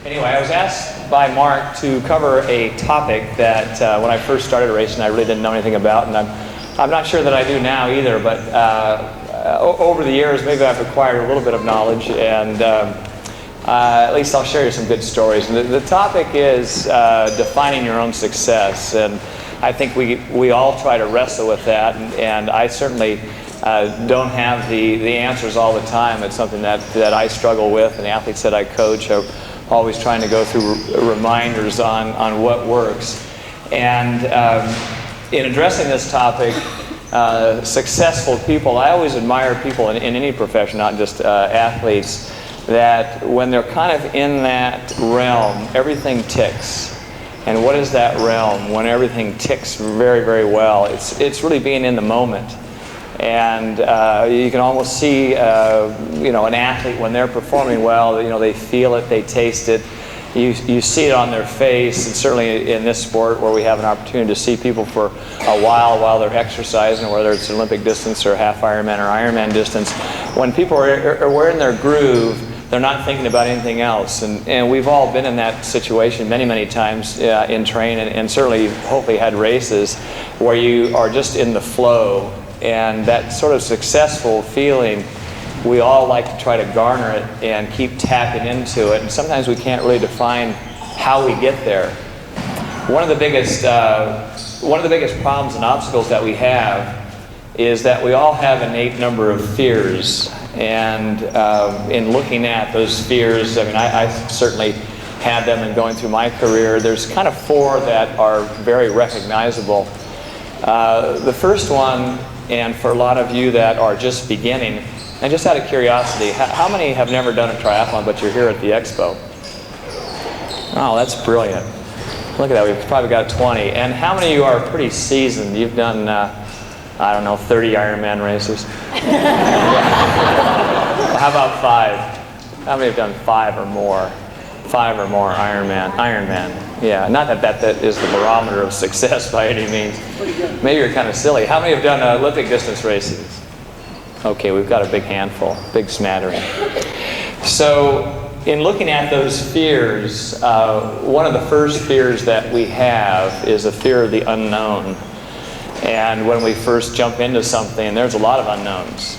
Anyway, I was asked by Mark to cover a topic that when I first started racing I really didn't know anything about, and I'm not sure that I do now either, but over the years maybe I've acquired a little bit of knowledge, and at least I'll share you some good stories. And the topic is defining your own success, and I think we all try to wrestle with that, and I certainly don't have the answers all the time. It's something that I struggle with, and the athletes that I coach are always trying to go through reminders on what works. And in addressing this topic, successful people, I always admire people in any profession, not just athletes, that when they're kind of in that realm, everything ticks. And what is that realm? When everything ticks very, very well, it's really being in the moment. And you can almost see, an athlete when they're performing well. They feel it, they taste it. You see it on their face, and certainly in this sport where we have an opportunity to see people for a while they're exercising, whether it's Olympic distance or half Ironman or Ironman distance. When people are in their groove, they're not thinking about anything else. And we've all been in that situation many, many times in training, and certainly hopefully had races where you are just in the flow. And that sort of successful feeling, we all like to try to garner it and keep tapping into it. And sometimes we can't really define how we get there. One of the biggest problems and obstacles that we have is that we all have an innate number of fears. And in looking at those fears, I certainly had them in going through my career. There's kind of four that are very recognizable. The first one, and for a lot of you that are just beginning, and just out of curiosity, how many have never done a triathlon but you're here at the expo? Oh, that's brilliant. Look at that, we've probably got 20. And how many of you are pretty seasoned? You've done, 30 Ironman races? How about 5? How many have done 5 or more? 5 or more Ironman. Yeah, not that is the barometer of success by any means. Maybe you're kind of silly. How many have done Olympic distance races? Okay, we've got a big handful, big smattering. So, in looking at those fears, one of the first fears that we have is a fear of the unknown. And when we first jump into something, there's a lot of unknowns.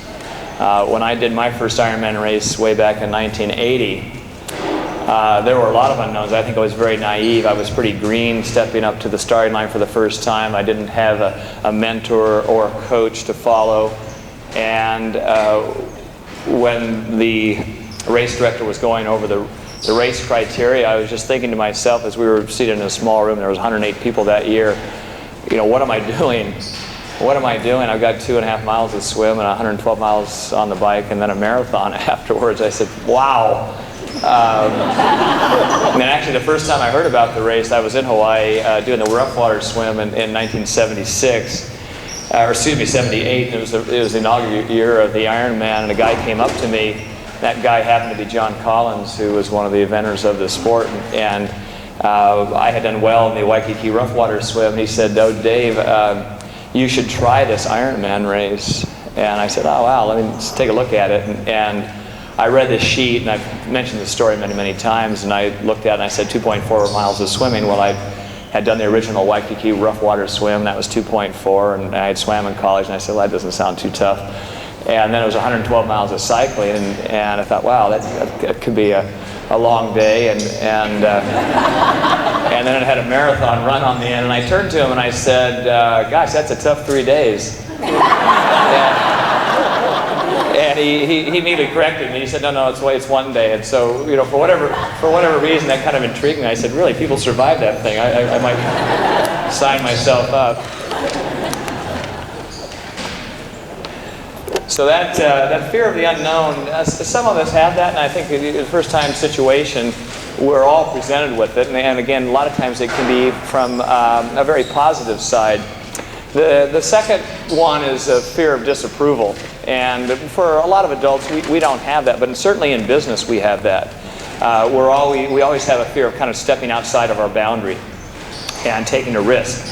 When I did my first Ironman race way back in 1980, there were a lot of unknowns. I think I was very naive. I was pretty green stepping up to the starting line for the first time. I didn't have a mentor or a coach to follow. And when the race director was going over the race criteria, I was just thinking to myself, as we were seated in a small room, there was 108 people that year, what am I doing? What am I doing? I've got 2.5 miles to swim and 112 miles on the bike and then a marathon afterwards. I said, wow. And then actually the first time I heard about the race, I was in Hawaii doing the rough water swim in 1976. 78, and it was the inaugural year of the Ironman, and a guy came up to me. That guy happened to be John Collins, who was one of the inventors of the sport, and I had done well in the Waikiki rough water swim. He said, "Oh, Dave, you should try this Ironman race." And I said, "Oh, wow, let me just take a look at it." And I read this sheet, and I've mentioned the story many, many times, and I looked at it and I said 2.4 miles of swimming. Well, I had done the original Waikiki rough water swim, that was 2.4, and I had swam in college, and I said, well, that doesn't sound too tough. And then it was 112 miles of cycling, and I thought, wow, that could be a long day, and then it had a marathon run on the end, and I turned to him and I said, gosh, that's a tough 3 days. And he immediately corrected me. He said, no, it's 1 day. And so, for whatever reason, that kind of intrigued me. I said, really, people survive that thing. I might sign myself up. So that fear of the unknown, some of us have that, and I think in the first time situation, we're all presented with it. And again, a lot of times it can be from a very positive side. The second one is a fear of disapproval. And for a lot of adults, we don't have that, but certainly in business we have that. We always have a fear of kind of stepping outside of our boundary and taking a risk.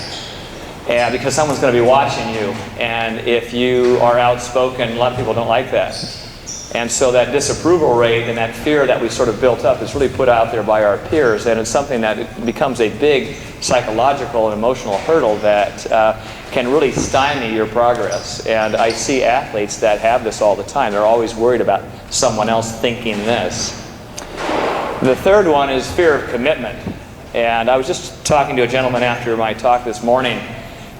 And because someone's going to be watching you, and if you are outspoken, a lot of people don't like that. And so that disapproval rate and that fear that we sort of built up is really put out there by our peers, and it's something that it becomes a big psychological and emotional hurdle that can really stymie your progress. And I see athletes that have this all the time. They're always worried about someone else thinking this. The third one is fear of commitment. And I was just talking to a gentleman after my talk this morning,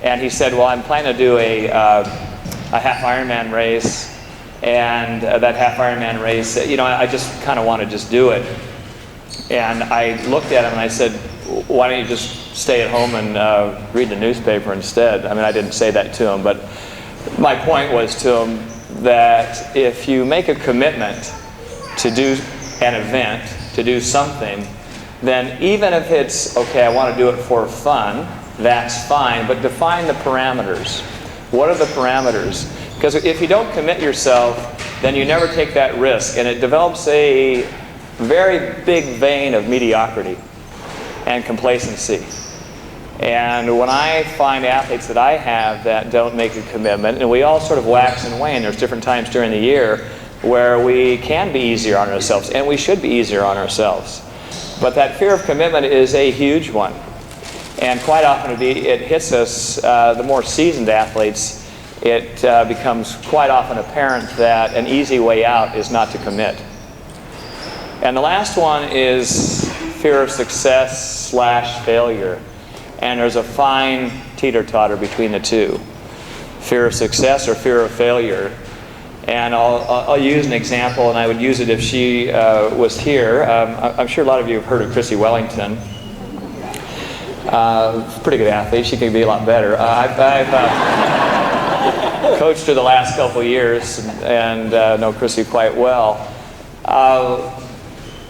and he said, well, I'm planning to do a half Ironman race. And that half Ironman race, I just kind of want to just do it. And I looked at him and I said, why don't you just stay at home and read the newspaper instead? I mean, I didn't say that to him, but my point was to him that if you make a commitment to do an event, to do something, then even if it's, okay, I want to do it for fun, that's fine, but define the parameters. What are the parameters? Because if you don't commit yourself, then you never take that risk, and it develops a very big vein of mediocrity and complacency. And when I find athletes that I have that don't make a commitment, and we all sort of wax and wane, there's different times during the year where we can be easier on ourselves, and we should be easier on ourselves. But that fear of commitment is a huge one. And quite often it hits us, the more seasoned athletes, it becomes quite often apparent that an easy way out is not to commit. And the last one is fear of success / failure. And there's a fine teeter-totter between the two. Fear of success or fear of failure. And I'll use an example, and I would use it if she was here. I'm sure a lot of you have heard of Chrissy Wellington. Pretty good athlete. She could be a lot better. I've coached her the last couple years and know Chrissy quite well.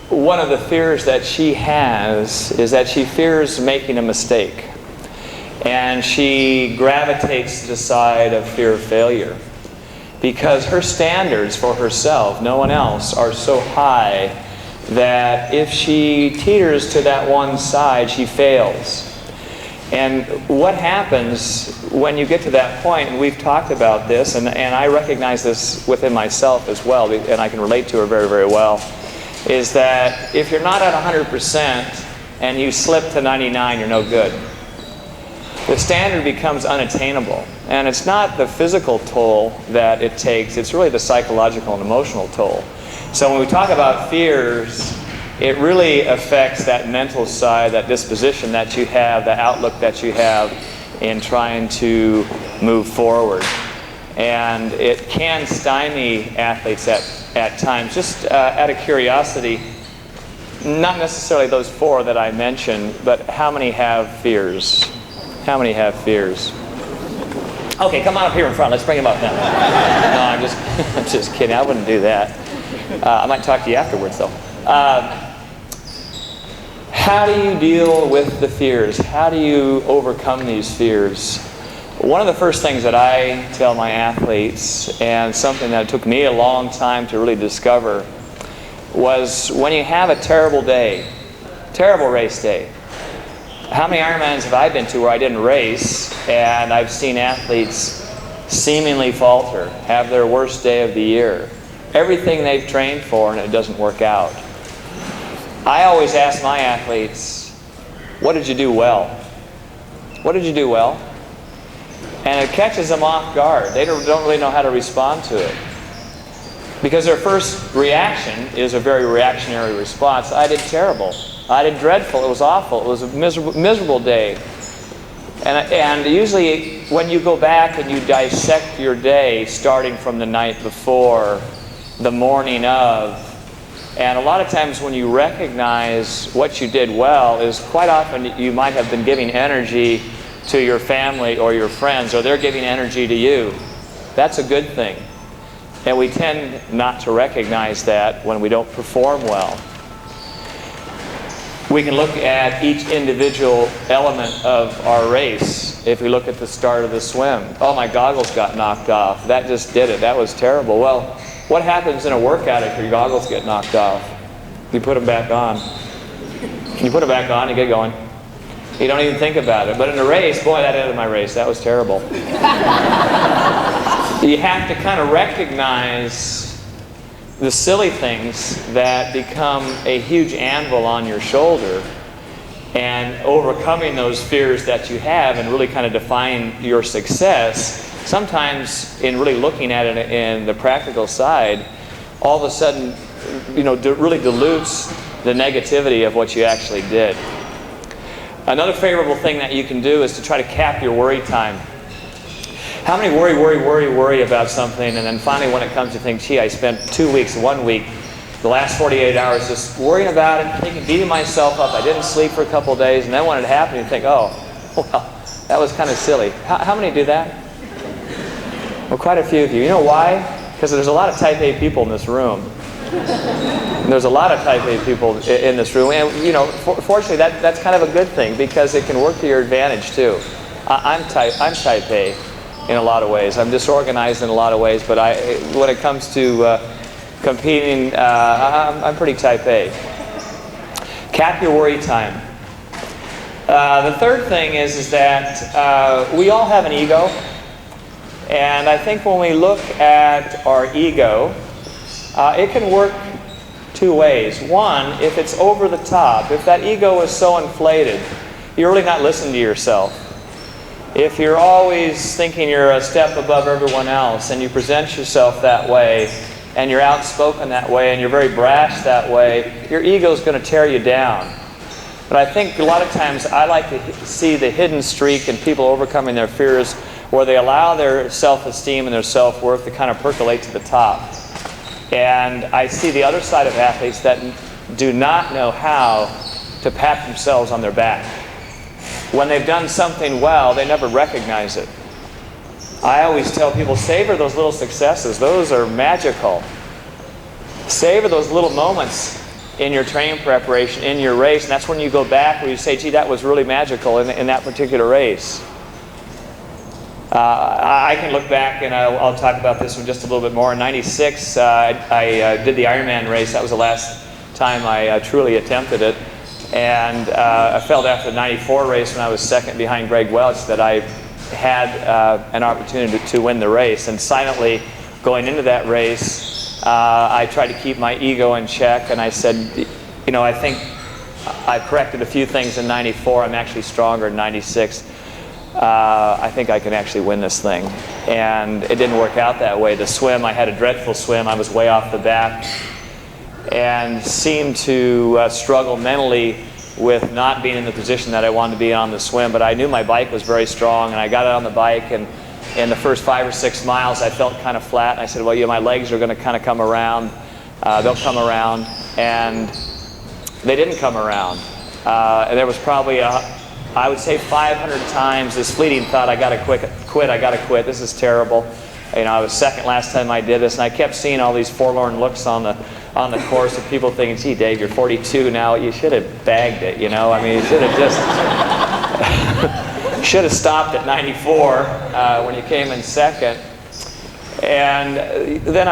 One of the fears that she has is that she fears making a mistake. And she gravitates to the side of fear of failure. Because her standards for herself, no one else, are so high that if she teeters to that one side, she fails. And what happens when you get to that point, and we've talked about this, and I recognize this within myself as well, and I can relate to her very, very well, is that if you're not at 100% and you slip to 99, you're no good. The standard becomes unattainable. And it's not the physical toll that it takes, it's really the psychological and emotional toll. So when we talk about fears, it really affects that mental side, that disposition that you have, the outlook that you have in trying to move forward. And it can stymie athletes at times. Just out of curiosity, not necessarily those four that I mentioned, but how many have fears? How many have fears? Okay, come on up here in front. Let's bring them up now. No, I'm just kidding. I wouldn't do that. I might talk to you afterwards, though. How do you deal with the fears? How do you overcome these fears? One of the first things that I tell my athletes, and something that took me a long time to really discover, was when you have a terrible day, terrible race day. How many Ironmans have I been to where I didn't race, and I've seen athletes seemingly falter, have their worst day of the year. Everything they've trained for, and it doesn't work out. I always ask my athletes, what did you do well? What did you do well? And it catches them off guard. They don't really know how to respond to it. Because their first reaction is a very reactionary response. I did terrible. I did dreadful. It was awful. It was a miserable day. And usually when you go back and you dissect your day, starting from the night before, the morning of, and a lot of times when you recognize what you did well is quite often you might have been giving energy to your family or your friends, or they're giving energy to you. That's a good thing. And we tend not to recognize that when we don't perform well. We can look at each individual element of our race. If we look at the start of the swim, oh, my goggles got knocked off. That just did it. That was terrible. Well, what happens in a workout if your goggles get knocked off? You put them back on. You put them back on, you get going. You don't even think about it. But in a race, boy, that ended my race. That was terrible. You have to kind of recognize the silly things that become a huge anvil on your shoulder, and overcoming those fears that you have and really kind of define your success, sometimes in really looking at it in the practical side, all of a sudden, really dilutes the negativity of what you actually did. Another favorable thing that you can do is to try to cap your worry time. How many worry about something, and then finally when it comes to think, gee, I spent 2 weeks, 1 week, the last 48 hours just worrying about it, beating myself up. I didn't sleep for a couple of days, and then when it happened, you think, oh, well, that was kind of silly. How many do that? Well, quite a few of you. You know why? Because there's a lot of Type A people in this room. And there's a lot of Type A people in this room, and fortunately, that's kind of a good thing because it can work to your advantage too. I'm Type A in a lot of ways. I'm disorganized in a lot of ways, but when it comes to competing, I'm pretty Type A. Cap your worry time. The third thing is that we all have an ego, and I think when we look at our ego, it can work two ways. One, if it's over the top, if that ego is so inflated, you're really not listening to yourself. If you're always thinking you're a step above everyone else and you present yourself that way and you're outspoken that way and you're very brash that way, your ego's going to tear you down. But I think a lot of times I like to see the hidden streak in people overcoming their fears where they allow their self-esteem and their self-worth to kind of percolate to the top. And I see the other side of athletes that do not know how to pat themselves on their back. When they've done something well, they never recognize it. I always tell people, savor those little successes. Those are magical. Savor those little moments in your training preparation, in your race, and that's when you go back where you say, gee, that was really magical in that particular race. I can look back, and I'll talk about this one just a little bit more. In '96, I did the Ironman race. That was the last time I truly attempted it. And I felt after the '94 race, when I was second behind Greg Welch, that I had an opportunity to win the race. And silently going into that race, I tried to keep my ego in check, and I said, I think I corrected a few things in '94. I'm actually stronger in '96. I think I can actually win this thing. And it didn't work out that way. The swim, I had a dreadful swim. I was way off the back and seemed to struggle mentally with not being in the position that I wanted to be on the swim. But I knew my bike was very strong, and I got out on the bike, and in the first 5 or 6 miles I felt kind of flat. And I said, well, my legs are going to kind of come around. They'll come around. And they didn't come around. And there was probably I would say 500 times this fleeting thought, I gotta quit, this is terrible. I was second last time I did this, and I kept seeing all these forlorn looks on the course of people thinking, gee, Dave, you're 42 now, you should have bagged it, you should have just should have stopped at 94 when you came in second. And then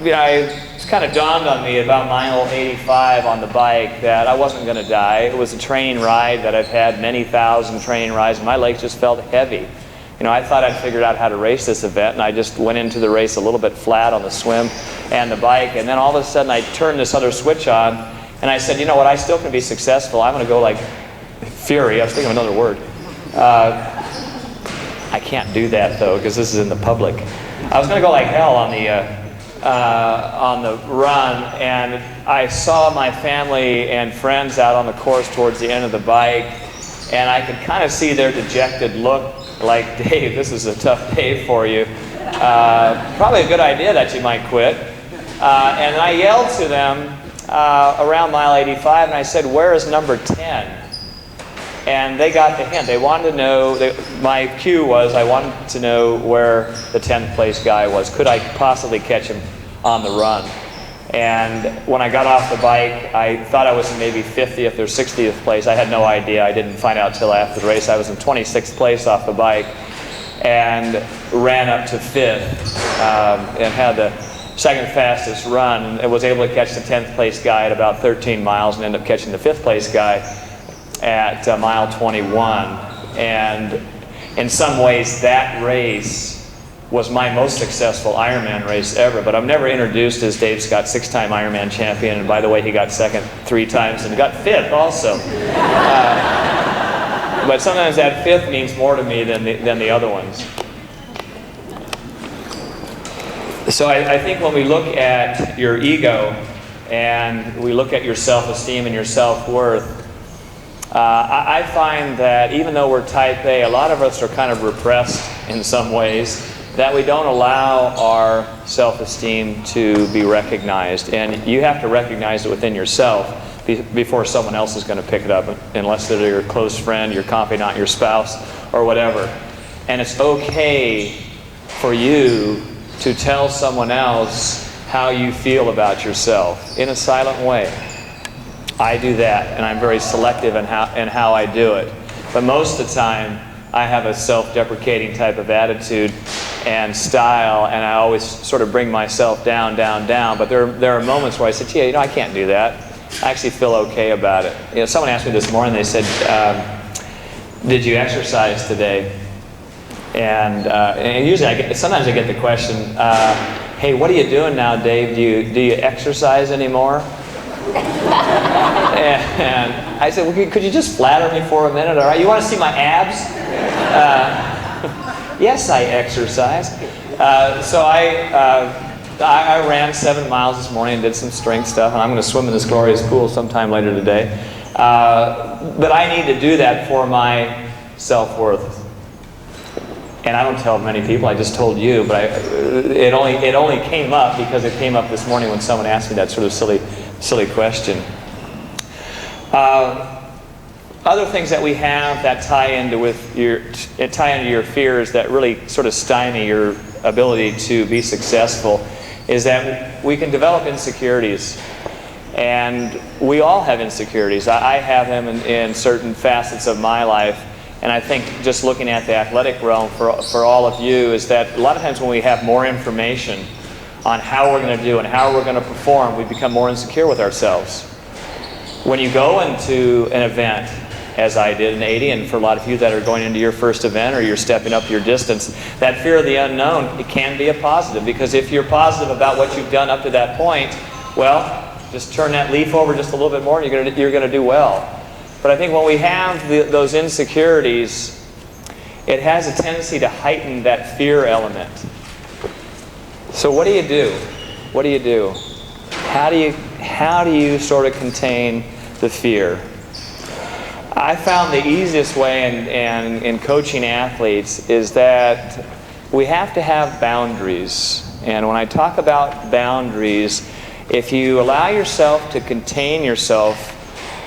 it kind of dawned on me about mile 85 on the bike that I wasn't going to die. It was a training ride that I've had many thousand training rides, and my legs just felt heavy. I thought I'd figured out how to race this event, and I just went into the race a little bit flat on the swim and the bike, and then all of a sudden I turned this other switch on, and I said, you know what, I still can be successful. I'm going to go like fury. I was thinking of another word. I can't do that, though, because this is in the public. I was going to go like hell on the run, and I saw my family and friends out on the course towards the end of the bike, and I could kind of see their dejected look, like, Dave, this is a tough day for you. Probably a good idea that you might quit. And I yelled to them around mile 85, and I said, where is number 10? And they got the hint. They wanted to know, my cue was I wanted to know where the 10th place guy was. Could I possibly catch him on the run? And when I got off the bike, I thought I was in maybe 50th or 60th place. I had no idea. I didn't find out till after the race. I was in 26th place off the bike and ran up to 5th and had the second fastest run, and was able to catch the 10th place guy at about 13 miles and end up catching the 5th place guy at mile 21. And in some ways that race was my most successful Ironman race ever, but I'm never introduced as Dave Scott, 6-time Ironman champion, and by the way, he got second 3 times and got 5th also. But sometimes that 5th means more to me than the other ones. So I think when we look at your ego and we look at your self-esteem and your self-worth, I find that even though we're type A, a lot of us are kind of repressed in some ways, that we don't allow our self-esteem to be recognized. And you have to recognize it within yourself before someone else is going to pick it up, unless they're your close friend, your confidant, your spouse, or whatever. And it's okay for you to tell someone else how you feel about yourself in a silent way. I do that, and I'm very selective in how I do it. But most of the time, I have a self-deprecating type of attitude and style, and I always sort of bring myself down, down, down. But there are moments where I said, yeah, I can't do that. I actually feel okay about it. Someone asked me this morning, they said, did you exercise today? And usually, sometimes I get the question, hey, what are you doing now, Dave? Do you exercise anymore? And I said, well, could you just flatter me for a minute? All right, you want to see my abs? Yes, I exercise. So I ran 7 miles this morning and did some strength stuff, and I'm going to swim in this glorious pool sometime later today. But I need to do that for my self-worth. And I don't tell many people, I just told you, but it only came up because it came up this morning when someone asked me that sort of silly question. Other things that we have that tie into your fears that really sort of stymie your ability to be successful is that we can develop insecurities. And we all have insecurities. I have them in certain facets of my life. And I think just looking at the athletic realm for all of you is that a lot of times when we have more information on how we're going to do and how we're going to perform, we become more insecure with ourselves. When you go into an event, as I did in 80, and for a lot of you that are going into your first event or you're stepping up your distance, that fear of the unknown, it can be a positive, because if you're positive about what you've done up to that point, well, just turn that leaf over just a little bit more and you're going to do well. But I think when we have those insecurities, it has a tendency to heighten that fear element. So what do you do? What do you do? How do you sort of contain the fear? I found the easiest way in coaching athletes is that we have to have boundaries. And when I talk about boundaries, if you allow yourself to contain yourself,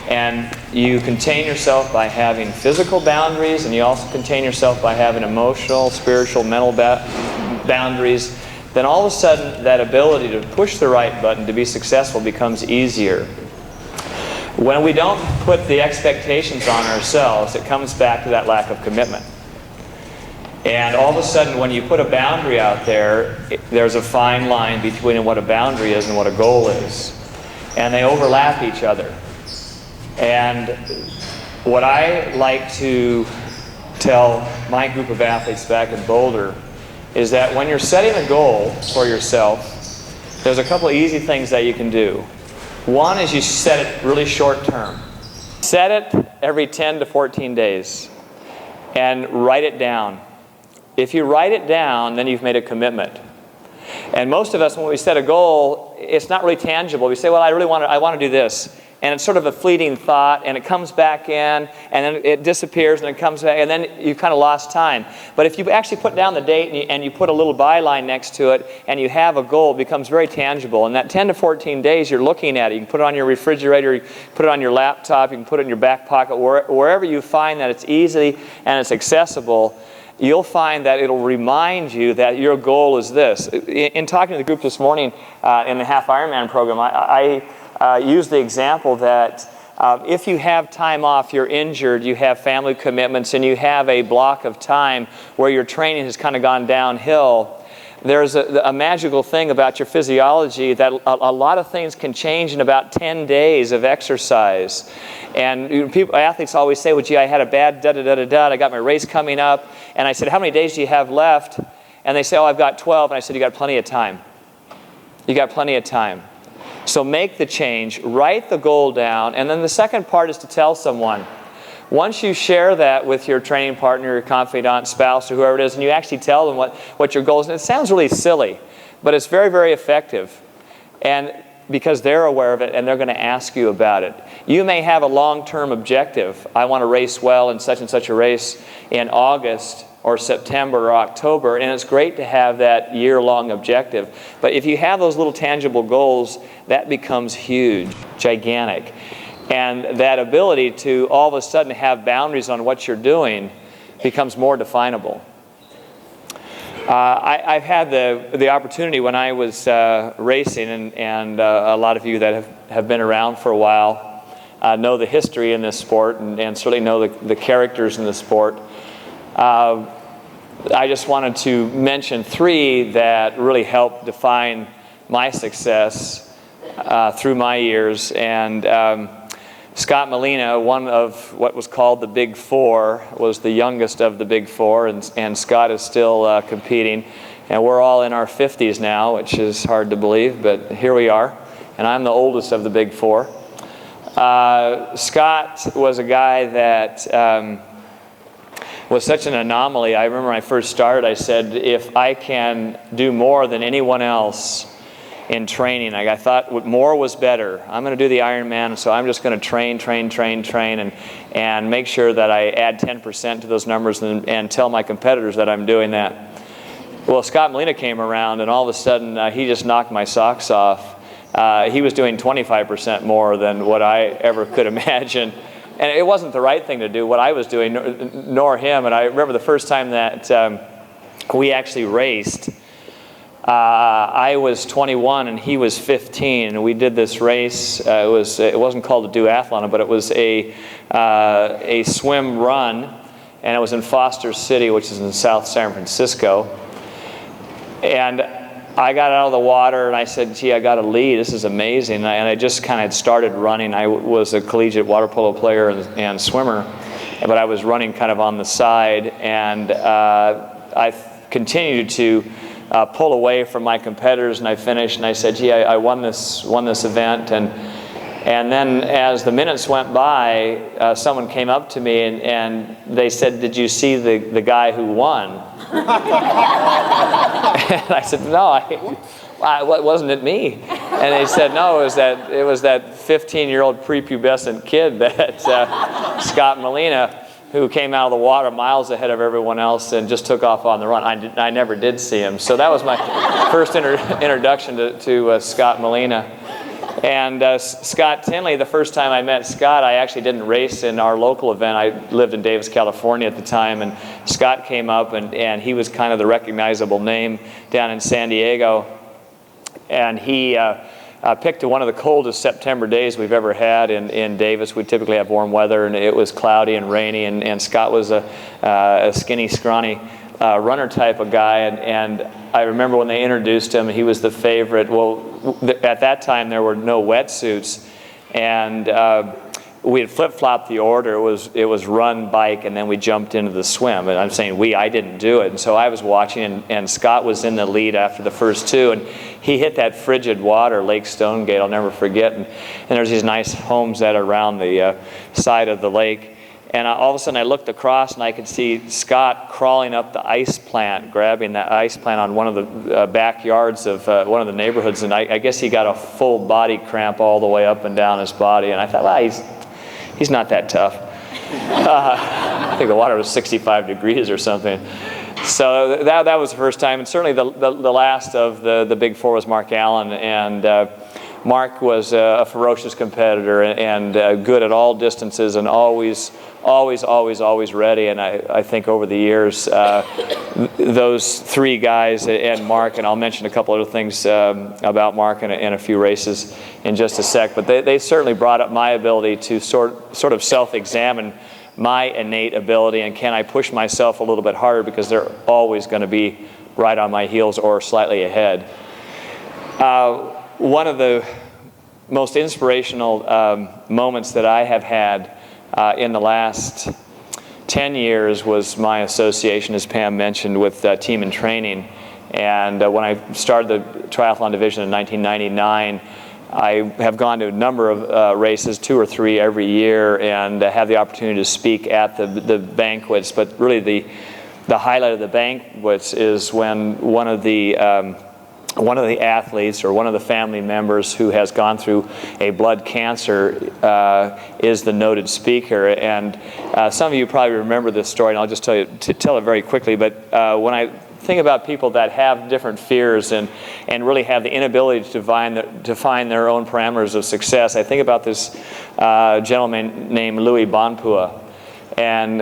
and you contain yourself by having physical boundaries, and you also contain yourself by having emotional, spiritual, mental boundaries, then all of a sudden that ability to push the right button to be successful becomes easier. When we don't put the expectations on ourselves, it comes back to that lack of commitment. And all of a sudden when you put a boundary out there, there's a fine line between what a boundary is and what a goal is. And they overlap each other. And what I like to tell my group of athletes back in Boulder is that when you're setting a goal for yourself, there's a couple of easy things that you can do. One is you set it really short term. Set it every 10 to 14 days and write it down. If you write it down, then you've made a commitment. And most of us, when we set a goal, it's not really tangible. We say, well, I want to do this. And it's sort of a fleeting thought, and it comes back in, and then it disappears, and it comes back, and then you've kind of lost time. But if you actually put down the date and you put a little byline next to it, and you have a goal, it becomes very tangible. And that 10 to 14 days, you're looking at it. You can put it on your refrigerator, you can put it on your laptop, you can put it in your back pocket, wherever you find that it's easy and it's accessible. You'll find that it'll remind you that your goal is this. In talking to the group this morning in the Half Ironman program, I use the example that if you have time off, you're injured, you have family commitments, and you have a block of time where your training has kind of gone downhill, there's a magical thing about your physiology that a lot of things can change in about 10 days of exercise. And athletes always say, well, gee, I had a bad da-da-da-da-da, I got my race coming up, and I said, how many days do you have left? and they say, oh, I've got 12. And I said, you got plenty of time. You got plenty of time. So make the change, write the goal down, and then the second part is to tell someone. Once you share that with your training partner, your confidant, spouse, or whoever it is, and you actually tell them what your goal is, and it sounds really silly, but it's very, very effective. And because they're aware of it and they're going to ask you about it. You may have a long-term objective. I want to race well in such and such a race in August or September or October, and it's great to have that year-long objective. But if you have those little tangible goals, that becomes huge, gigantic. And that ability to all of a sudden have boundaries on what you're doing becomes more definable. I've had the opportunity when I was racing, and a lot of you that have been around for a while know the history in this sport and certainly know the characters in the sport. I just wanted to mention 3 that really helped define my success through my years. And Scott Molina, one of what was called the Big Four, was the youngest of the Big Four, and Scott is still competing. And we're all in our 50s now, which is hard to believe, but here we are. And I'm the oldest of the Big Four. Scott was a guy that was such an anomaly. I remember when I first started, I said, if I can do more than anyone else in training, I thought more was better. I'm going to do the Ironman, so I'm just going to train, and make sure that I add 10% to those numbers and tell my competitors that I'm doing that. Well, Scott Molina came around, and all of a sudden, he just knocked my socks off. He was doing 25% more than what I ever could imagine. And it wasn't the right thing to do, what I was doing, nor him. And I remember the first time that we actually raced, I was 21 and he was 15, and we did this race. It wasn't called a duathlon, but it was a swim run, and it was in Foster City, which is in South San Francisco. And I got out of the water and I said, gee, I got a lead. This is amazing. And I just kind of had started running. I was a collegiate water polo player and swimmer, but I was running kind of on the side, and I continued to pull away from my competitors, and I finished, and I said, gee, I won this event. And then as the minutes went by, someone came up to me and they said, did you see the guy who won? And I said, no, wasn't it me? And they said, no, it was that 15-year-old prepubescent kid that Scott Molina, who came out of the water miles ahead of everyone else and just took off on the run. I never did see him. So that was my first introduction to Scott Molina. And Scott Tinley, the first time I met Scott, I actually didn't race in our local event. I lived in Davis, California at the time, and Scott came up, and he was kind of the recognizable name down in San Diego. And he picked one of the coldest September days we've ever had in Davis. We typically have warm weather, and it was cloudy and rainy, and Scott was a skinny, scrawny runner type of guy, and I remember when they introduced him, he was the favorite. Well, at that time there were no wetsuits, and we had flip-flopped the order. It was run, bike, and then we jumped into the swim. And I'm saying I didn't do it. And so I was watching, and Scott was in the lead after the first 2, and he hit that frigid water, Lake Stonegate, I'll never forget. And there's these nice homes that are around the side of the lake. And all of a sudden I looked across and I could see Scott crawling up the ice plant, grabbing that ice plant on one of the backyards of one of the neighborhoods. And I guess he got a full body cramp all the way up and down his body. And I thought, well, he's not that tough. I think the water was 65 degrees or something. So that was the first time. And certainly the last of the Big Four was Mark Allen. And Mark was a ferocious competitor and good at all distances and always ready. And I think over the years, those 3 guys and Mark, and I'll mention a couple other things about Mark in a few races in just a sec, but they certainly brought up my ability to sort of self-examine my innate ability, and can I push myself a little bit harder, because they're always going to be right on my heels or slightly ahead. One of the most inspirational moments that I have had in the last 10 years was my association, as Pam mentioned, with Team in Training. And when I started the triathlon division in 1999, I have gone to a number of races, 2 or 3 every year, and have the opportunity to speak at the banquets. But really the highlight of the banquets is when one of the athletes or one of the family members who has gone through a blood cancer is the noted speaker. And some of you probably remember this story, and I'll just tell it very quickly. But when I think about people that have different fears and really have the inability to find their own parameters of success, I think about this gentleman named Louis Bonpua. And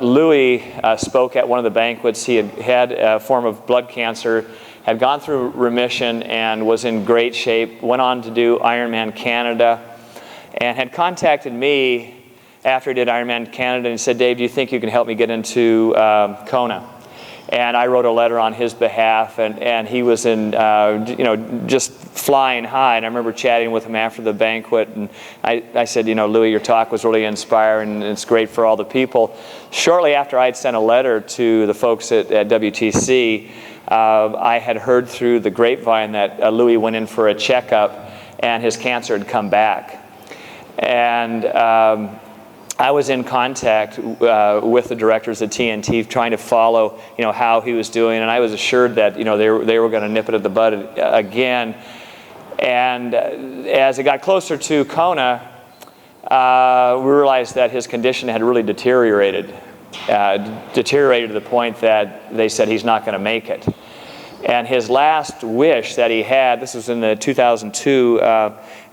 Louis spoke at one of the banquets. He had a form of blood cancer, had gone through remission and was in great shape, went on to do Ironman Canada, and had contacted me after he did Ironman Canada and said, "Dave, do you think you can help me get into Kona?" And I wrote a letter on his behalf, and he was in, just flying high. And I remember chatting with him after the banquet, and I said, Louis, your talk was really inspiring, and it's great for all the people. Shortly after I had sent a letter to the folks at WTC, I had heard through the grapevine that Louis went in for a checkup, and his cancer had come back. And I was in contact with the directors at TNT, trying to follow, how he was doing, and I was assured that, they were going to nip it at the bud again. And as it got closer to Kona, we realized that his condition had really deteriorated to the point that they said he's not going to make it. And his last wish that he had, this was in the 2002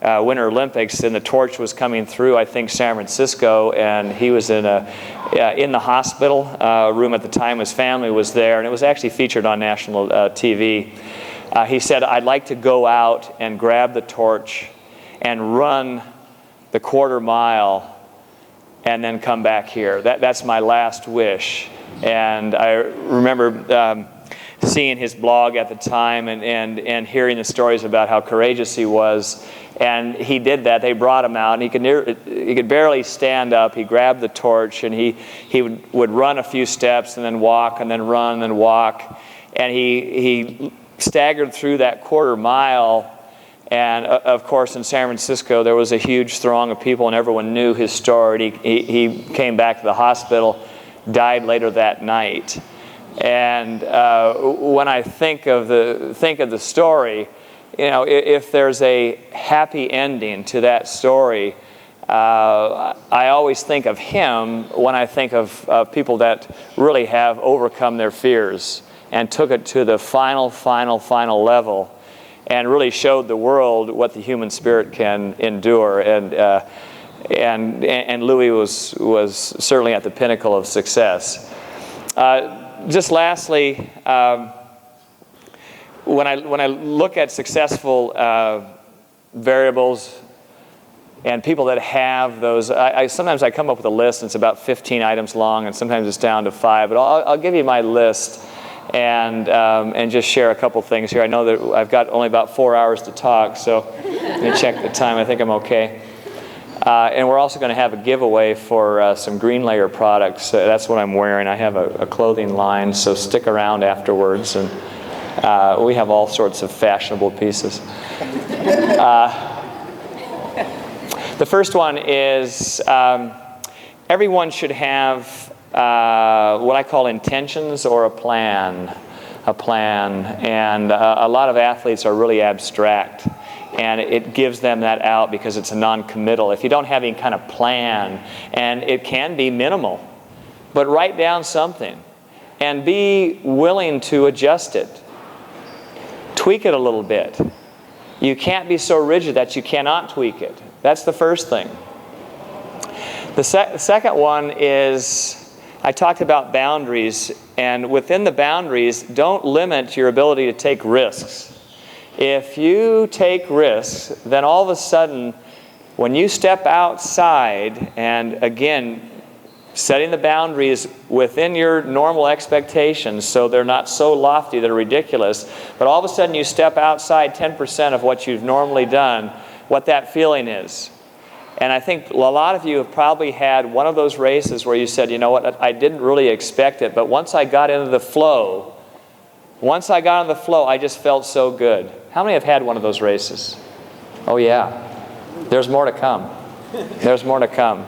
Winter Olympics, and the torch was coming through, I think, San Francisco, and he was in the hospital room at the time. His family was there, and it was actually featured on national TV. He said, "I'd like to go out and grab the torch and run the 1/4 mile and then come back here. That's my last wish." And I remember seeing his blog at the time and hearing the stories about how courageous he was. And he did that. They brought him out, and he could barely stand up. He grabbed the torch, and he would run a few steps and then walk and then run and then walk. And he staggered through that 1/4 mile. And of course, in San Francisco, there was a huge throng of people, and everyone knew his story. He came back to the hospital, died later that night. And when I think of the story, if there's a happy ending to that story, I always think of him when I think of people that really have overcome their fears and took it to the final level, and really showed the world what the human spirit can endure. And Louis was certainly at the pinnacle of success. Just lastly, when I look at successful variables and people that have those, sometimes I come up with a list, and it's about 15 items long, and sometimes it's down to 5. But I'll give you my list and just share a couple things here. I know that I've got only about 4 hours to talk, so let me check the time. I think I'm okay. And we're also going to have a giveaway for some Green Layer products. That's what I'm wearing. I have a clothing line, so stick around afterwards. And we have all sorts of fashionable pieces. The first one is everyone should have what I call intentions or a plan. And a lot of athletes are really abstract. And it gives them that out because it's a non-committal. If you don't have any kind of plan, and it can be minimal, but write down something and be willing to adjust it. Tweak it a little bit. You can't be so rigid that you cannot tweak it. That's the first thing. The second one is, I talked about boundaries, and within the boundaries, don't limit your ability to take risks. If you take risks, then all of a sudden, when you step outside, and again, setting the boundaries within your normal expectations so they're not so lofty they're ridiculous, but all of a sudden you step outside 10% of what you've normally done, what that feeling is. And I think a lot of you have probably had one of those races where you said, you know what, I didn't really expect it, but once I got into the flow, I just felt so good. How many have had one of those races? Oh yeah. There's more to come. There's more to come.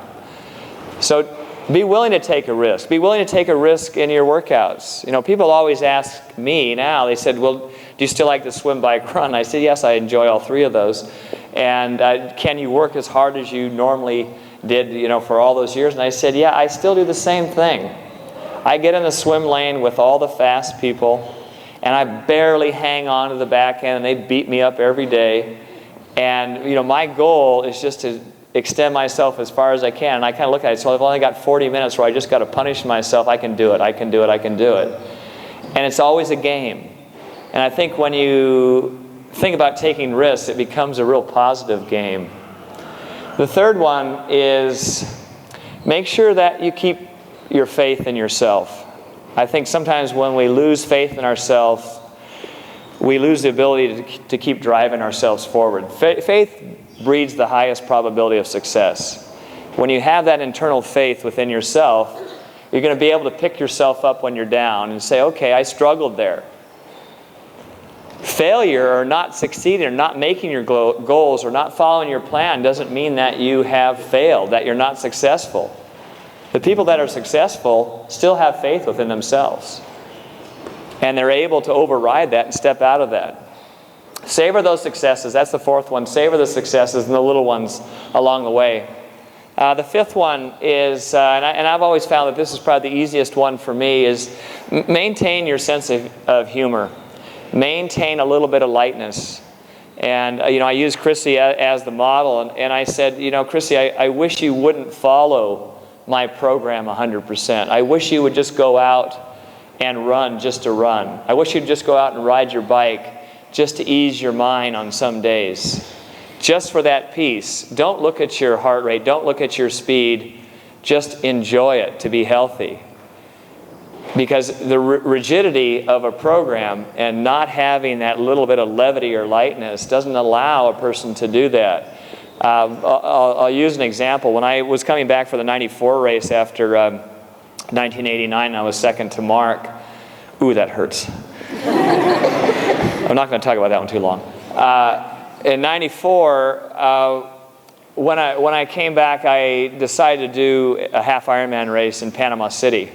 So be willing to take a risk. Be willing to take a risk in your workouts. You know, people always ask me now, they said, well, do you still like to swim, bike, run? I said, yes, I enjoy all three of those. And can you work as hard as you normally did, you know, for all those years? And I said, yeah, I still do the same thing. I get in the swim lane with all the fast people, and I barely hang on to the back end, and they beat me up every day. And, you know, my goal is just to extend myself as far as I can. And I kind of look at it, so I've only got 40 minutes where I just got to punish myself. I can do it, I can do it, I can do it. And it's always a game. And I think when you think about taking risks, it becomes a real positive game. The third one is make sure that you keep your faith in yourself. I think sometimes when we lose faith in ourselves, we lose the ability to keep driving ourselves forward. Faith breeds the highest probability of success. When you have that internal faith within yourself, you're going to be able to pick yourself up when you're down and say, okay, I struggled there. Failure or not succeeding or not making your goals or not following your plan doesn't mean that you have failed, that you're not successful. The people that are successful still have faith within themselves. And they're able to override that and step out of that. Savor those successes. That's the fourth one. Savor the successes and the little ones along the way. The fifth one is, and I've always found that this is probably the easiest one for me, is maintain your sense of humor. Maintain a little bit of lightness. And, you know, I use Chrissy as the model, and I said, you know, Chrissy, I wish you wouldn't follow my program 100%. I wish you would just go out and run just to run. I wish you'd just go out and ride your bike just to ease your mind on some days. Just for that peace. Don't look at your heart rate. Don't look at your speed. Just enjoy it to be healthy. Because the rigidity of a program and not having that little bit of levity or lightness doesn't allow a person to do that. I'll use an example. When I was coming back for the 94 race after 1989, I was second to Mark. Ooh, that hurts. I'm not going to talk about that one too long. In 94, when I came back, I decided to do a half Ironman race in Panama City.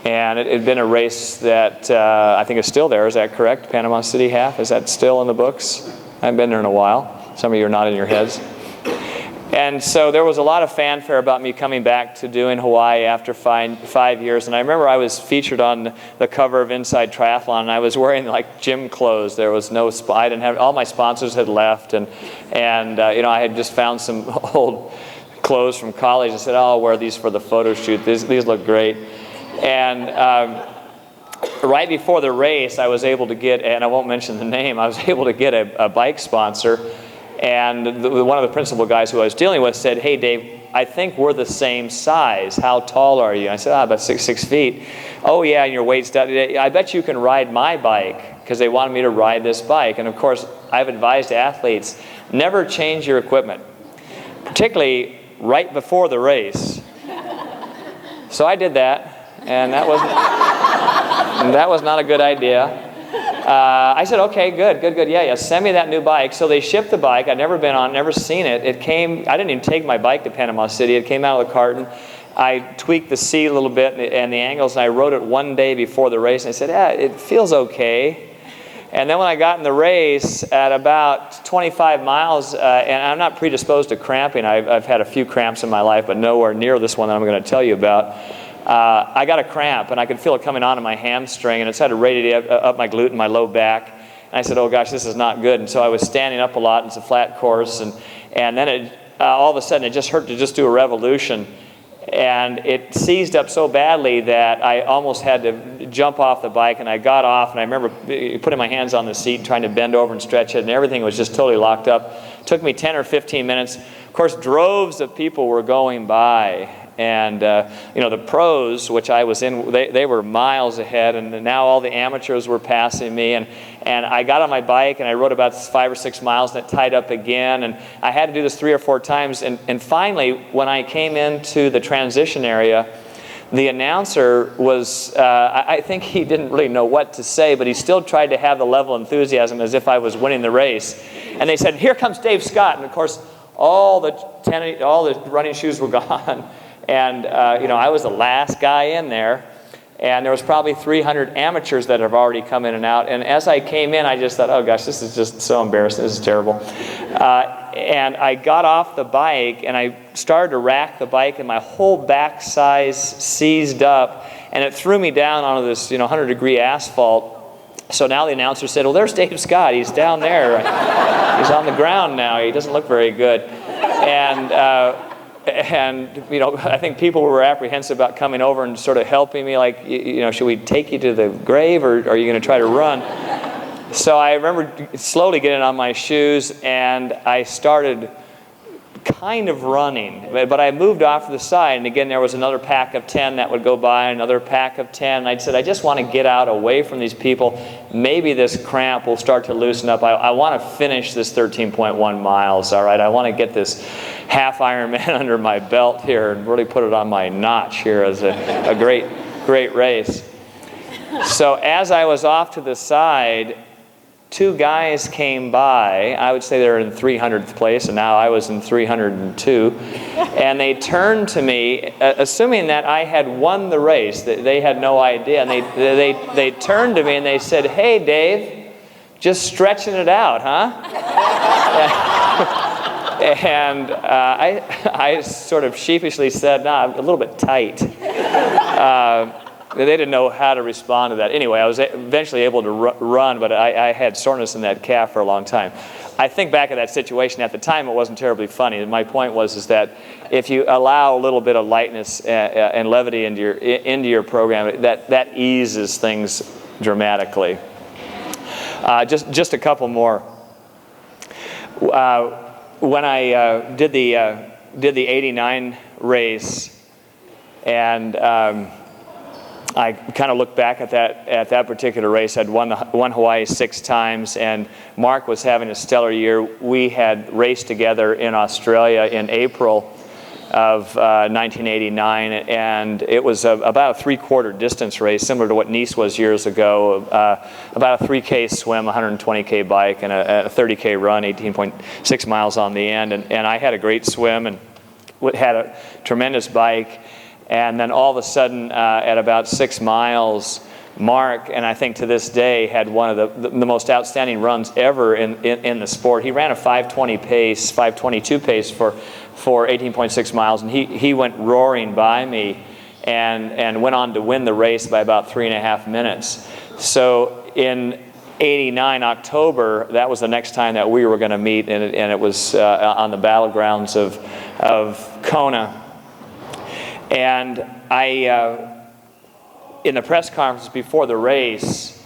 And it had been a race that I think is still there. Is that correct? Panama City half? Is that still in the books? I haven't been there in a while. Some of you are nodding your heads. And so there was a lot of fanfare about me coming back to doing Hawaii after 5 years. And I remember I was featured on the cover of Inside Triathlon, and I was wearing like gym clothes. There was no, I didn't have, all my sponsors had left, and you know, I had just found some old clothes from college and said, oh, I'll wear these for the photo shoot. These look great. And right before the race, I was able to get, and I won't mention the name, I was able to get a bike sponsor. And one of the principal guys who I was dealing with said, hey, Dave, I think we're the same size. How tall are you? And I said, about 6 feet. Oh, yeah, and your weight's down. I bet you can ride my bike, because they wanted me to ride this bike. And, of course, I've advised athletes, never change your equipment, particularly right before the race. So I did that, and that was not a good idea. I said, okay, good, yeah, send me that new bike. So they shipped the bike. I'd never been on, never seen it. It came, I didn't even take my bike to Panama City. It came out of the carton. I tweaked the seat a little bit and the angles, and I rode it one day before the race, and I said, yeah, it feels okay. And then when I got in the race at about 25 miles, and I'm not predisposed to cramping. I've had a few cramps in my life, but nowhere near this one that I'm going to tell you about. I got a cramp, and I could feel it coming on in my hamstring, and it started radiating up my glute and my low back. And I said, oh gosh, this is not good. And so I was standing up a lot, and it's a flat course, and then all of a sudden it just hurt to just do a revolution. And it seized up so badly that I almost had to jump off the bike, and I got off, and I remember putting my hands on the seat, trying to bend over and stretch it, and everything was just totally locked up. It took me 10 or 15 minutes. Of course, droves of people were going by. And, you know, the pros, which I was in, they were miles ahead, and now all the amateurs were passing me. And And I got on my bike and I rode about 5 or 6 miles and it tied up again. And I had to do this 3 or 4 times. And finally, when I came into the transition area, the announcer was, I think he didn't really know what to say, but he still tried to have the level of enthusiasm as if I was winning the race. And they said, "Here comes Dave Scott." And of course, all the running shoes were gone. And I was the last guy in there. And there was probably 300 amateurs that have already come in and out. And as I came in, I just thought, oh gosh, this is just so embarrassing. This is terrible. And I got off the bike and I started to rack the bike and my whole backside seized up. And it threw me down onto this 100-degree asphalt. So now the announcer said, "Well, there's Dave Scott. He's down there. He's on the ground now. He doesn't look very good." And I think people were apprehensive about coming over and sort of helping me, like, should we take you to the grave or are you going to try to run? So I remember slowly getting on my shoes and I started kind of running, but I moved off to the side, and again there was another pack of 10 that would go by, another pack of 10, and I said, I just want to get out away from these people. Maybe this cramp will start to loosen up. I want to finish this 13.1 miles, all right? I want to get this half Ironman under my belt here and really put it on my notch here as a great race. So as I was off to the side, 2 guys came by. I would say they were in 300th place, and now I was in 302. And they turned to me, assuming that I had won the race. They had no idea. And they turned to me and they said, "Hey, Dave, just stretching it out, huh?" And I sort of sheepishly said, "No, I'm a little bit tight." They didn't know how to respond to that. Anyway, I was eventually able to run, but I had soreness in that calf for a long time. I think back at that situation. At the time, it wasn't terribly funny. My point was that if you allow a little bit of lightness and levity into your program, that eases things dramatically. Just a couple more. When I did the '89 race, and I kind of look back at that particular race. I'd won Hawaii 6 times, and Mark was having a stellar year. We had raced together in Australia in April of 1989, and it was about a 3/4 distance race, similar to what Nice was years ago. About a 3K swim, 120K bike, and a 30K run, 18.6 miles on the end. And I had a great swim and had a tremendous bike. And then all of a sudden, at about 6 miles, Mark, and I think to this day, had one of the most outstanding runs ever in the sport. He ran a 5:20 pace, 5:22 pace for 18.6 miles, and he went roaring by me and went on to win the race by about 3.5 minutes. So in '89 October, that was the next time that we were going to meet, and it was on the battlegrounds of Kona. And in the press conference before the race,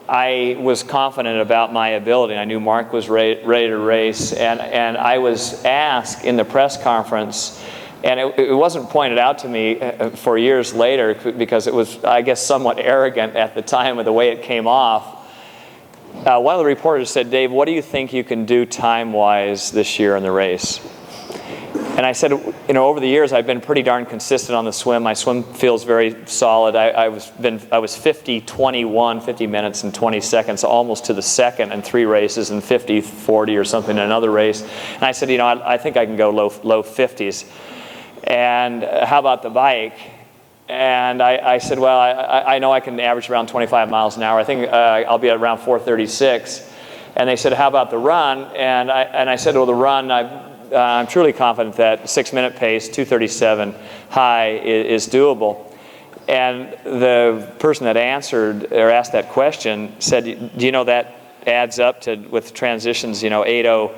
I was confident about my ability. I knew Mark was ready to race, and I was asked in the press conference, and it wasn't pointed out to me for years later because it was, I guess, somewhat arrogant at the time of the way it came off. One of the reporters said, "Dave, what do you think you can do time-wise this year in the race?" And I said, over the years, I've been pretty darn consistent on the swim. My swim feels very solid. I was 50-21, 50 minutes and 20 seconds, almost to the second in 3 races, and 50-40 or something in another race. And I said, I think I can go low 50s. And how about the bike? And I said, well, I know I can average around 25 miles an hour. I think I'll be at around 4:36. And they said, how about the run? And I said, well, the run, I'm truly confident that 6-minute pace, 2:37 high, is doable. And the person that answered or asked that question said, do you know that adds up to, with transitions, 8:06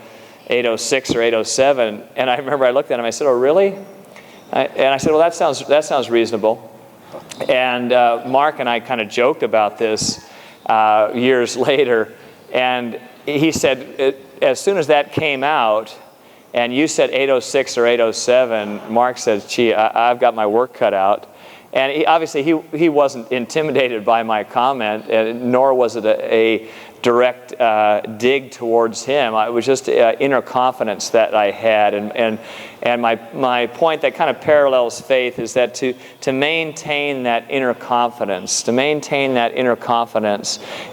or 8:07? And I remember I looked at him, I said, oh, really? And I said, well, that sounds reasonable. And Mark and I kind of joked about this years later. And he said, as soon as that came out, and you said 8:06 or 8:07, Mark says, gee, I've got my work cut out. And obviously he wasn't intimidated by my comment, nor was it direct dig towards him. It was just inner confidence that I had, and my point that kind of parallels faith is that to maintain that inner confidence,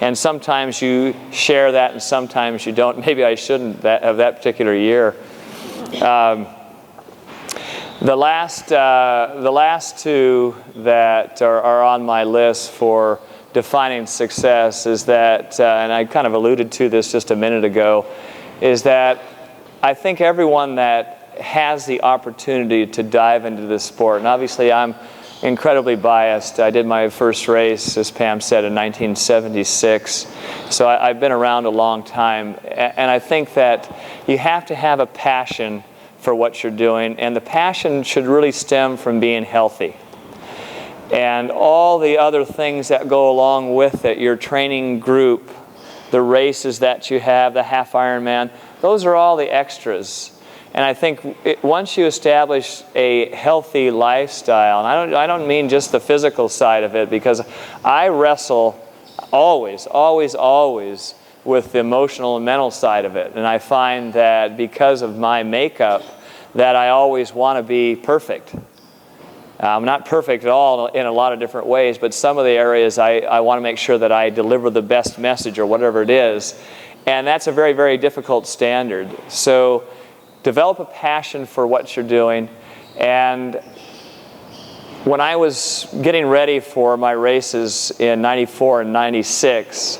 and sometimes you share that and sometimes you don't. Maybe I shouldn't of that particular year. The last two that are on my list for defining success is that, and I kind of alluded to this just a minute ago, is that I think everyone that has the opportunity to dive into this sport, and obviously I'm incredibly biased. I did my first race, as Pam said, in 1976, so I've been around a long time, and I think that you have to have a passion for what you're doing, and the passion should really stem from being healthy. And all the other things that go along with it, your training group, the races that you have, the half Ironman, those are all the extras. And I think once you establish a healthy lifestyle, and I don't mean just the physical side of it, because I wrestle always with the emotional and mental side of it. And I find that because of my makeup, that I always want to be perfect. I'm not perfect at all in a lot of different ways, but some of the areas I want to make sure that I deliver the best message or whatever it is. And that's a very, very difficult standard. So develop a passion for what you're doing. And when I was getting ready for my races in 94 and 96,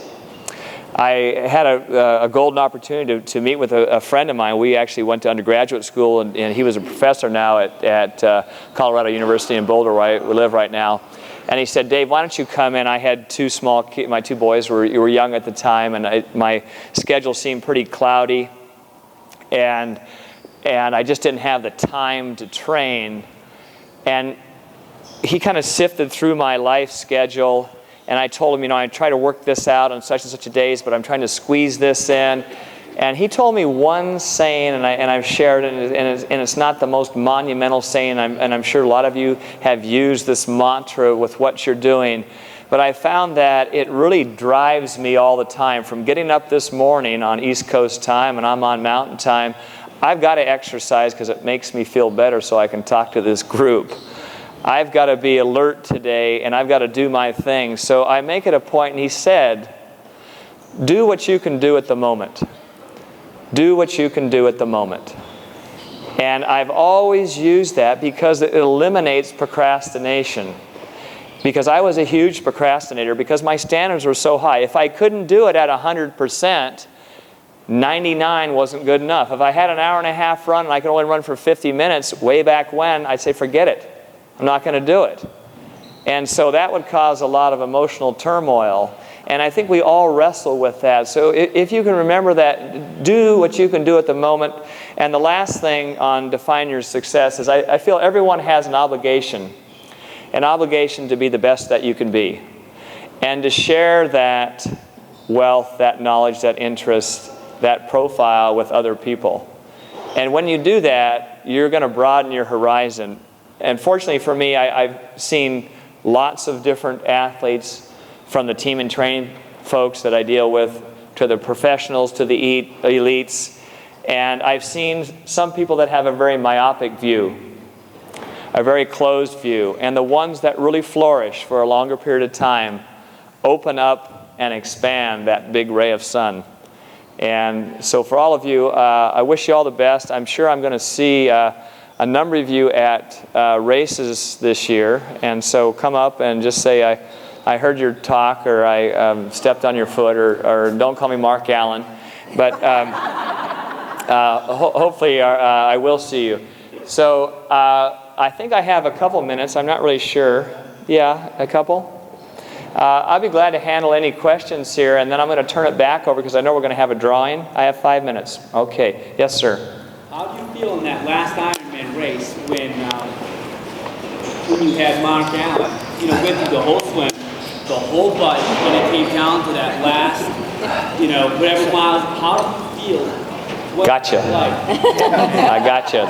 I had a golden opportunity to meet with a friend of mine. We actually went to undergraduate school, and he was a professor now at Colorado University in Boulder, where we live right now. And he said, "Dave, why don't you come in?" I had two small kids. My two boys were young at the time, and my schedule seemed pretty cloudy, and I just didn't have the time to train. And he kind of sifted through my life schedule. And I told him, I try to work this out on such and such a days, but I'm trying to squeeze this in. And he told me one saying, and I've shared it, and it's not the most monumental saying, and I'm sure a lot of you have used this mantra with what you're doing. But I found that it really drives me all the time. From getting up this morning on East Coast time, and I'm on Mountain time, I've got to exercise because it makes me feel better so I can talk to this group. I've got to be alert today, and I've got to do my thing. So I make it a point, and he said, do what you can do at the moment. Do what you can do at the moment. And I've always used that because it eliminates procrastination. Because I was a huge procrastinator, because my standards were so high. If I couldn't do it at 100%, 99 wasn't good enough. If I had an hour and a half run and I could only run for 50 minutes, way back when, I'd say, forget it. I'm not going to do it. And so that would cause a lot of emotional turmoil. And I think we all wrestle with that. So if you can remember that, do what you can do at the moment. And the last thing on define your success is I feel everyone has an obligation to be the best that you can be. And to share that wealth, that knowledge, that interest, that profile with other people. And when you do that, you're going to broaden your horizon. And fortunately for me, I've seen lots of different athletes, from the team and training folks that I deal with, to the professionals, to the elites. And I've seen some people that have a very myopic view, a very closed view. And the ones that really flourish for a longer period of time open up and expand that big ray of sun. And so for all of you, I wish you all the best. I'm sure I'm going to see a number of you at races this year, and so come up and just say, I heard your talk, or I stepped on your foot, or don't call me Mark Allen, but hopefully I will see you. So I think I have a couple minutes. I'm not really sure. Yeah, a couple? I'll be glad to handle any questions here, and then I'm going to turn it back over because I know we're going to have a drawing. I have 5 minutes. Okay. Yes, sir. How do you feel in that last Ironman race when you had Mark Allen, went through the whole swim, the whole bike, when it came down to that last, whatever miles? How do you feel? What Gotcha. I gotcha.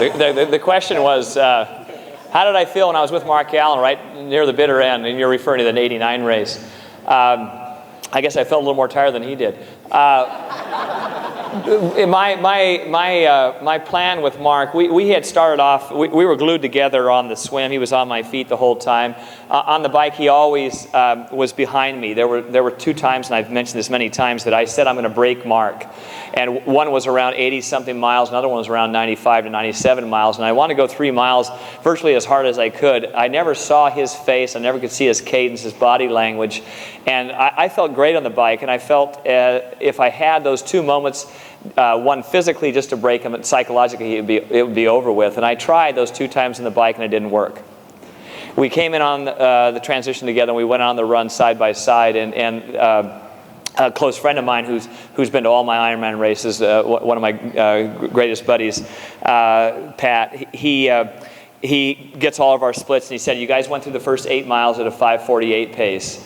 The question was, how did I feel when I was with Mark Allen right near the bitter end? And you're referring to the 89 race. I guess I felt a little more tired than he did. My plan with Mark, we had started off, we were glued together on the swim. He was on my feet the whole time. On the bike, he always was behind me. There were 2 times, and I've mentioned this many times, that I said I'm going to break Mark. And one was around 80-something miles, another one was around 95 to 97 miles, and I wanted to go 3 miles virtually as hard as I could. I never saw his face. I never could see his cadence, his body language. And I felt great on the bike, and I felt if I had those 2 moments, one physically just to break him, and psychologically it would be over with. And I tried those 2 times on the bike, and it didn't work. We came in on the transition together, and we went on the run side by side, and a close friend of mine who's been to all my Ironman races, one of my greatest buddies, Pat, he gets all of our splits, and he said, you guys went through the first 8 miles at a 5:48 pace.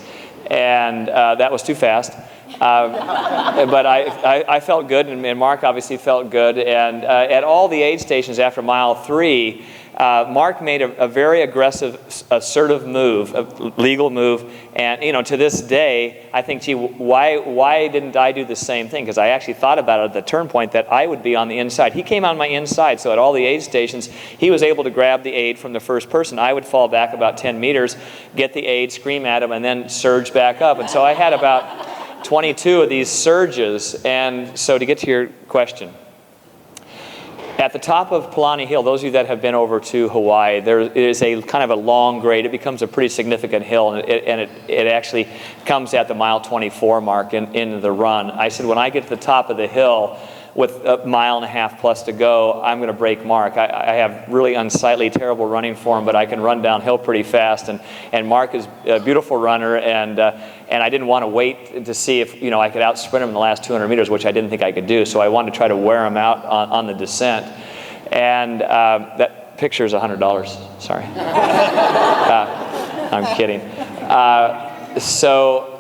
And that was too fast. But I felt good, and Mark obviously felt good. And at all the aid stations after mile 3, Mark made a very aggressive, assertive move, a legal move. And to this day, I think, gee, why didn't I do the same thing? Because I actually thought about it at the turn point that I would be on the inside. He came on my inside, so at all the aid stations, he was able to grab the aid from the first person. I would fall back about 10 meters, get the aid, scream at him, and then surge back up. And so I had about 22 of these surges. And so to get to your question, at the top of Palani Hill, those of you that have been over to Hawaii, there is a kind of a long grade. It becomes a pretty significant hill, and it actually comes at the mile 24 mark in the run. I said, when I get to the top of the hill with a mile and a half plus to go, I'm going to break Mark. I have really unsightly, terrible running form, but I can run downhill pretty fast. And Mark is a beautiful runner, and I didn't want to wait to see if I could outsprint him in the last 200 meters, which I didn't think I could do. So I wanted to try to wear him out on the descent. And that picture is $100. Sorry, I'm kidding. So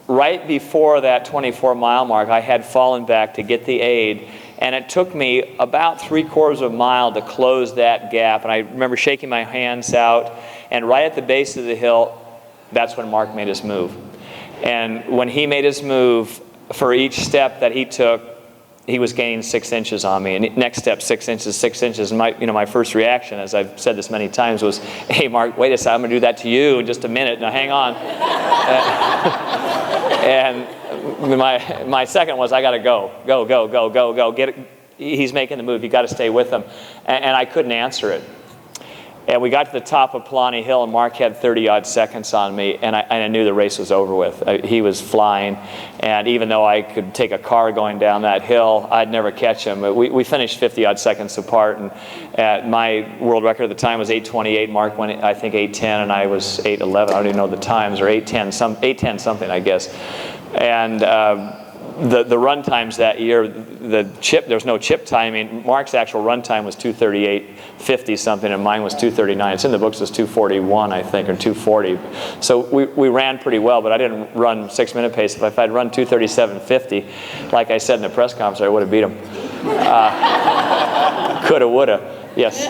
right before that 24-mile mark, I had fallen back to get the aid, and it took me about 3/4 of a mile to close that gap. And I remember shaking my hands out, and right at the base of the hill, that's when Mark made his move. And when he made his move, for each step that he took, he was gaining 6 inches on me. And next step, 6 inches, 6 inches. And my first reaction, as I've said this many times, was, hey, Mark, wait a second, I'm going to do that to you in just a minute. Now, hang on. And my second was, I got to go. Get it. He's making the move. You got to stay with him. And I couldn't answer it. And we got to the top of Palani Hill, and Mark had 30-odd seconds on me, and I knew the race was over with. He was flying, and even though I could take a car going down that hill, I'd never catch him. We finished 50-odd seconds apart, and my world record at the time was 8:28. Mark went, I think, 8:10, and I was 8:11. I don't even know the times, or 8:10 something, I guess. And the run times that year, there's no chip timing. Mark's actual run time was 2:38.50 something, and mine was 2:39. It's in the books as 2:41, I think, or 2:40. So we ran pretty well, but I didn't run 6-minute pace. If I'd run 2:37.50, like I said in the press conference, I would have beat him. Coulda, woulda. Yes.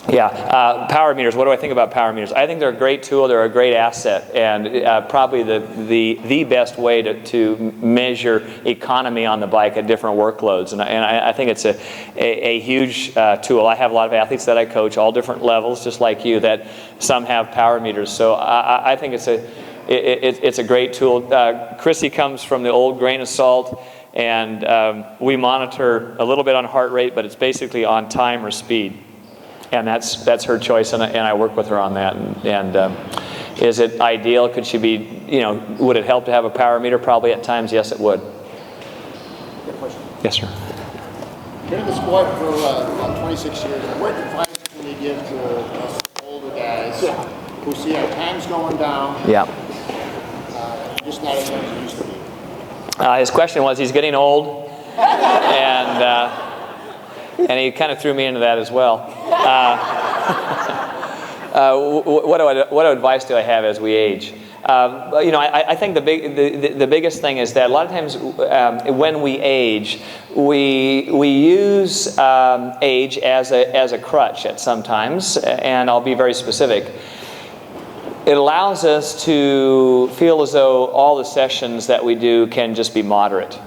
Yeah, power meters. What do I think about power meters? I think they're a great tool. They're a great asset, and probably the best way to measure economy on the bike at different workloads. And I think it's a huge tool. I have a lot of athletes that I coach, all different levels, just like you, that some have power meters. So I think it's a great tool. Chrissy comes from the old grain of salt, and we monitor a little bit on heart rate, but it's basically on time or speed. And that's her choice, and I work with her on that. And is it ideal? Could she be, would it help to have a power meter? Probably at times, yes, it would. Good question. Yes, sir. Been in the sport for about 26 years. What advice can you give to us older guys who see our times going down? Yeah. Just not as much as it used to be. His question was, he's getting old, and he kind of threw me into that as well. What advice do I have as we age? I think the biggest thing is that a lot of times when we age, we use age as a crutch at sometimes, and I'll be very specific. it allows us to feel as though all the sessions that we do can just be moderate.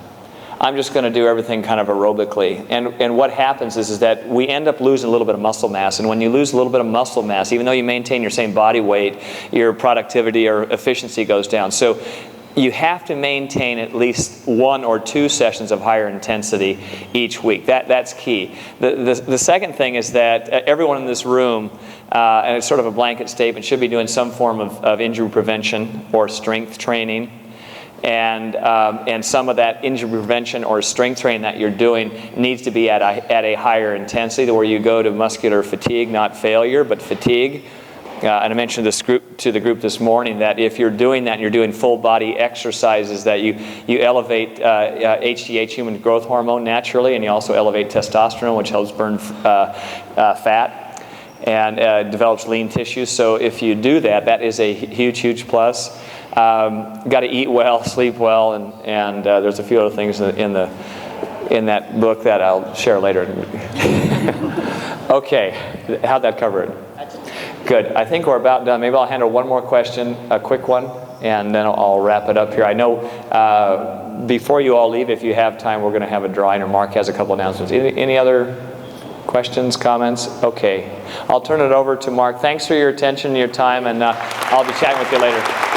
I'm just going to do everything kind of aerobically. And what happens is that we end up losing a little bit of muscle mass. And when you lose a little bit of muscle mass, even though you maintain your same body weight, your productivity or efficiency goes down. So you have to maintain at least 1 or 2 sessions of higher intensity each week. That's key. The second thing is that everyone in this room, and it's sort of a blanket statement, should be doing some form of injury prevention or strength training. And some of that injury prevention or strength training that you're doing needs to be at a higher intensity, where you go to muscular fatigue, not failure, but fatigue. And I mentioned this to the group this morning that if you're doing that and you're doing full body exercises, that you elevate HGH, human growth hormone, naturally, and you also elevate testosterone, which helps burn fat and develops lean tissue. So if you do that, that is a huge plus. Got to eat well, sleep well, and there's a few other things in that book that I'll share later. Okay, how'd that cover it? Good. I think we're about done. Maybe I'll handle one more question, a quick one, and then I'll wrap it up here. I know before you all leave, if you have time, we're going to have a drawing, or Mark has a couple announcements. Any other questions, comments? Okay. I'll turn it over to Mark. Thanks for your attention and your time, and I'll be chatting with you later.